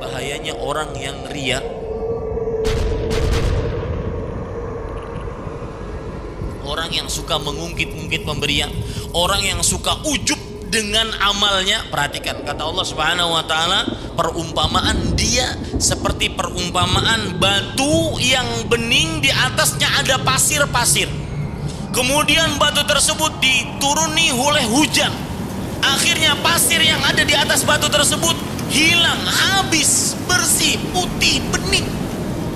bahayanya orang yang ria, orang yang suka mengungkit-ungkit pemberian, orang yang suka ujub dengan amalnya. Perhatikan kata Allah Subhanahu wa taala, perumpamaan dia seperti perumpamaan batu yang bening, di atasnya ada pasir-pasir. Kemudian batu tersebut dituruni oleh hujan. Akhirnya pasir yang ada di atas batu tersebut hilang, habis, bersih, putih, bening,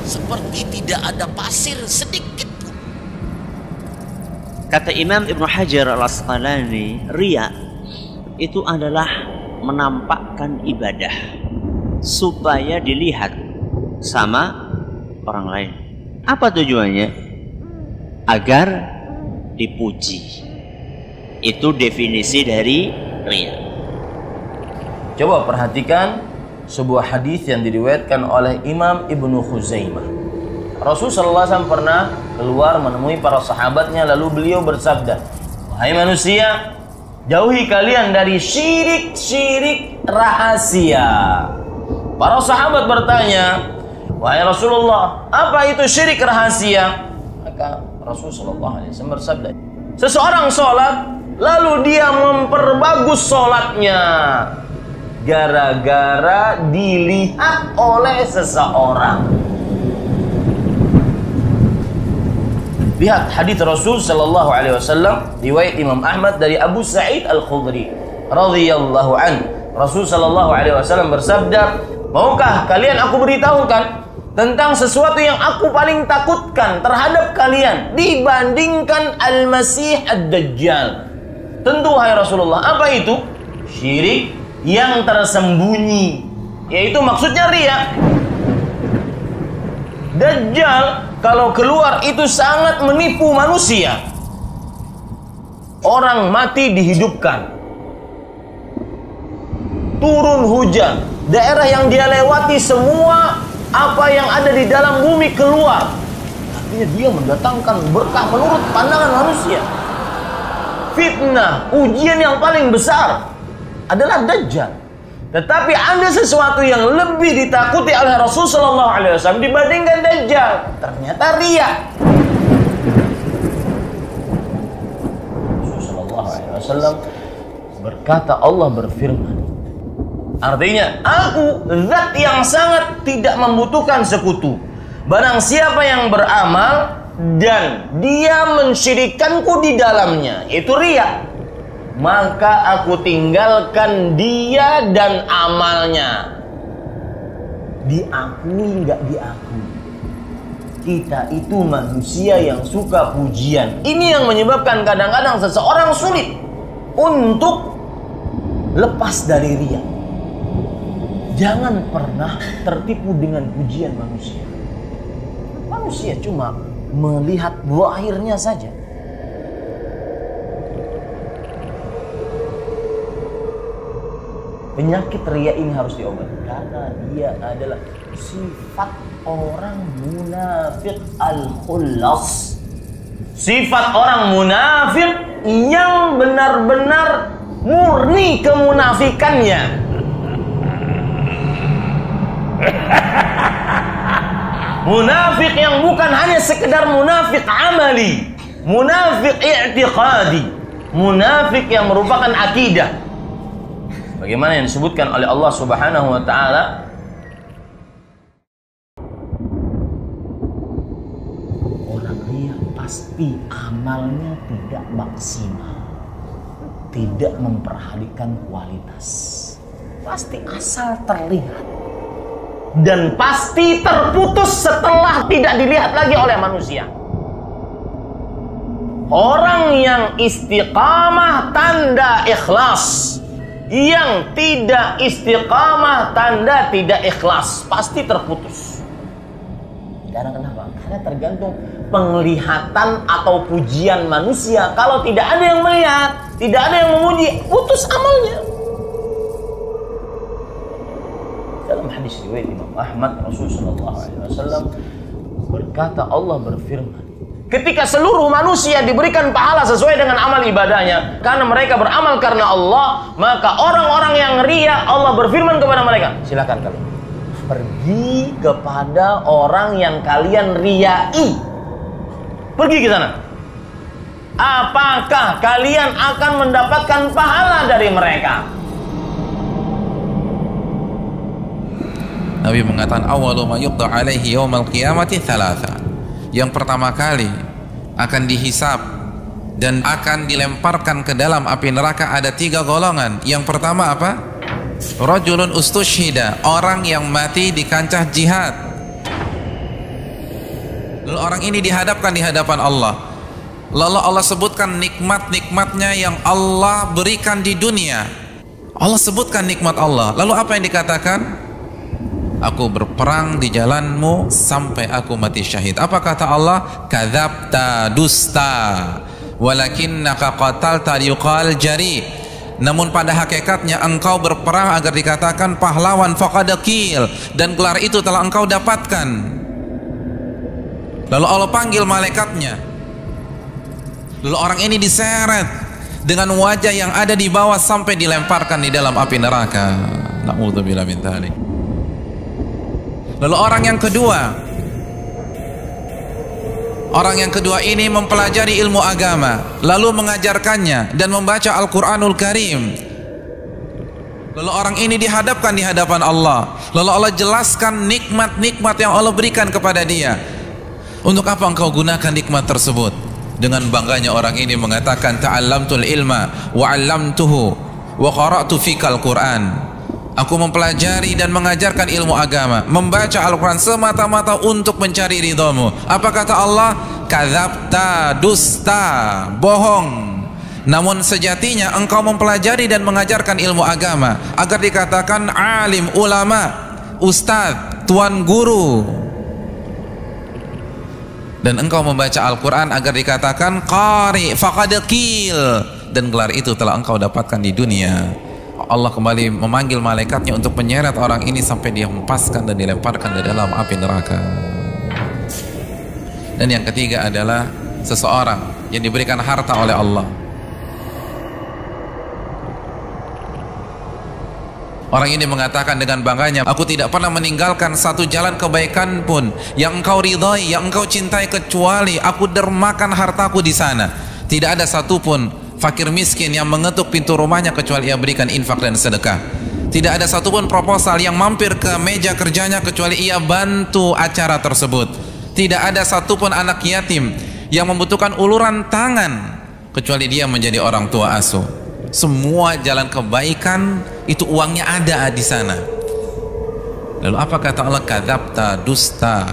seperti tidak ada pasir sedikit pun. Kata Imam Ibnu Hajar Al-Asqalani, riya itu adalah menampakkan ibadah supaya dilihat sama orang lain. Apa tujuannya? Agar dipuji. Itu definisi dari riya. Coba perhatikan sebuah hadis yang diriwayatkan oleh Imam Ibnu Khuzaimah. Rasulullah SAW pernah keluar menemui para sahabatnya, lalu beliau bersabda, "Wahai manusia, jauhi kalian dari syirik-syirik rahasia." Para sahabat bertanya, "Wahai Rasulullah, apa itu syirik rahasia?" Maka Rasulullah SAW bersabda, seseorang sholat, lalu dia memperbagus sholatnya gara-gara dilihat oleh seseorang. Lihat hadis Rasul sallallahu alaihi wasallam riwayat Imam Ahmad dari Abu Sa'id Al-Khudri radhiyallahu an. Rasul sallallahu alaihi wasallam bersabda, "Maukah kalian aku beritahukan tentang sesuatu yang aku paling takutkan terhadap kalian dibandingkan Al-Masih Ad-Dajjal?" Tentu wahai Rasulullah, apa itu? Syirik yang tersembunyi, yaitu maksudnya riya. Dajjal kalau keluar itu sangat menipu manusia. Orang mati dihidupkan, turun hujan, daerah yang dia lewati semua apa yang ada di dalam bumi keluar. Artinya dia mendatangkan berkah menurut pandangan manusia. Fitnah, ujian yang paling besar adalah Dajjal. Tetapi ada sesuatu yang lebih ditakuti oleh Rasulullah SAW dibandingkan Dajjal. Ternyata riya. Rasulullah SAW berkata, Allah berfirman, artinya, aku zat yang sangat tidak membutuhkan sekutu. Barang siapa yang beramal dan dia mensyirikkanku di dalamnya, itu riya, maka aku tinggalkan dia dan amalnya. Diakui nggak diakui, kita itu manusia yang suka pujian. Ini yang menyebabkan kadang-kadang seseorang sulit untuk lepas dari riya. Jangan pernah tertipu dengan pujian manusia. Manusia cuma melihat zahirnya saja. Penyakit riya ini harus diobati karena dia adalah sifat orang munafik al-khullas. Sifat orang munafik yang benar-benar murni kemunafikannya. Munafik yang bukan hanya sekedar munafik amali, munafik i'tiqadi, munafik yang merupakan akidah. Bagaimana yang disebutkan oleh Allah Subhanahu wa taala, orang riya pasti amalnya tidak maksimal, tidak memperhatikan kualitas, pasti asal terlihat, dan pasti terputus setelah tidak dilihat lagi oleh manusia. Orang yang istiqamah tanda ikhlas, yang tidak istiqamah tanda tidak ikhlas, pasti terputus. Karena kenapa? Karena tergantung penglihatan atau pujian manusia. Kalau tidak ada yang melihat, tidak ada yang memuji, putus amalnya. Dalam hadis riwayat Imam Ahmad, Rasulullah SAW berkata, Allah berfirman, ketika seluruh manusia diberikan pahala sesuai dengan amal ibadahnya, karena mereka beramal karena Allah, maka orang-orang yang riya, Allah berfirman kepada mereka, silakan kalian. pergi kepada orang yang kalian riyai. Pergi ke sana. Apakah kalian akan mendapatkan pahala dari mereka? Nabi mengatakan awwalu ma yuqda alaihi yaumal qiyamati thalatha. Yang pertama kali akan dihisab dan akan dilemparkan ke dalam api neraka ada 3 golongan. Yang pertama apa? Rajulun ustushhida, orang yang mati di kancah jihad. Lalu orang ini dihadapkan di hadapan Allah. Lalu Allah sebutkan nikmat-nikmatnya yang Allah berikan di dunia. Allah sebutkan nikmat Allah. Lalu apa yang dikatakan? Aku berperang di jalanmu sampai aku mati syahid. Apa kata Allah? Kadzabta, dusta, walakinnaka qatalta yuqal jari. Namun pada hakikatnya engkau berperang agar dikatakan pahlawan, faqad qil, dan gelar itu telah engkau dapatkan. Lalu Allah panggil malaikatnya. Lalu orang ini diseret dengan wajah yang ada di bawah sampai dilemparkan di dalam api neraka. Na'udzubillah min dzalik. Lalu orang yang kedua ini mempelajari ilmu agama, lalu mengajarkannya dan membaca Al-Quranul Karim. Lalu orang ini dihadapkan di hadapan Allah. Lalu Allah jelaskan nikmat-nikmat yang Allah berikan kepada dia. Untuk apa engkau gunakan nikmat tersebut? Dengan bangganya orang ini mengatakan ta'allamtul ilma wa 'allamtuhu wa qara'tu fikal Quran. Aku mempelajari dan mengajarkan ilmu agama, membaca Al-Quran semata-mata untuk mencari ridhamu. Apa kata Allah? Kadzabta, dusta, bohong. Namun sejatinya engkau mempelajari dan mengajarkan ilmu agama agar dikatakan alim, ulama, ustadz, tuan guru. Dan engkau membaca Al-Quran agar dikatakan qari, faqad qil, dan gelar itu telah engkau dapatkan di dunia. Allah kembali memanggil malaikatnya untuk menyeret orang ini sampai dia hempaskan dan dilemparkan ke dalam api neraka. Dan yang ketiga adalah seseorang yang diberikan harta oleh Allah. Orang ini mengatakan dengan bangganya, aku tidak pernah meninggalkan satu jalan kebaikan pun yang engkau ridhai, yang engkau cintai, kecuali aku dermakan hartaku di sana. Tidak ada satupun fakir miskin yang mengetuk pintu rumahnya kecuali ia berikan infak dan sedekah. Tidak ada satupun proposal yang mampir ke meja kerjanya kecuali ia bantu acara tersebut. Tidak ada satupun anak yatim yang membutuhkan uluran tangan kecuali dia menjadi orang tua asuh. Semua jalan kebaikan itu uangnya ada di sana. Lalu apa kata Allah? Kadzabta, dusta.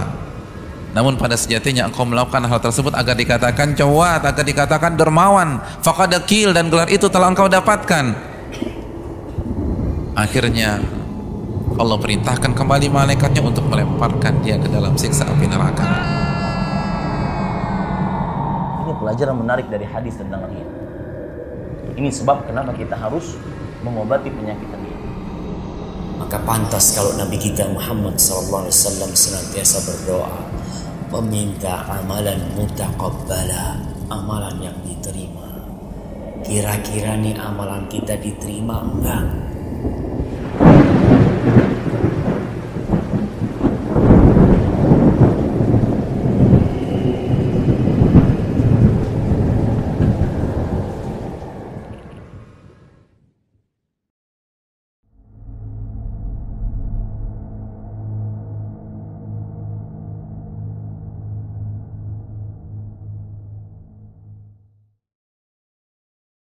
Namun pada sejatinya engkau melakukan hal tersebut agar dikatakan jawad, agar dikatakan dermawan, faqad qil, dan gelar itu telah engkau dapatkan. Akhirnya Allah perintahkan kembali malaikatnya untuk melemparkan dia ke dalam siksa api neraka. Ini pelajaran menarik dari hadis tentang riya. Ini sebab kenapa kita harus mengobati penyakit riya. Maka pantas kalau Nabi kita Muhammad SAW senantiasa berdoa, meminta amalan mutaqabbala, amalan yang diterima. Kira-kira nih amalan kita diterima enggak?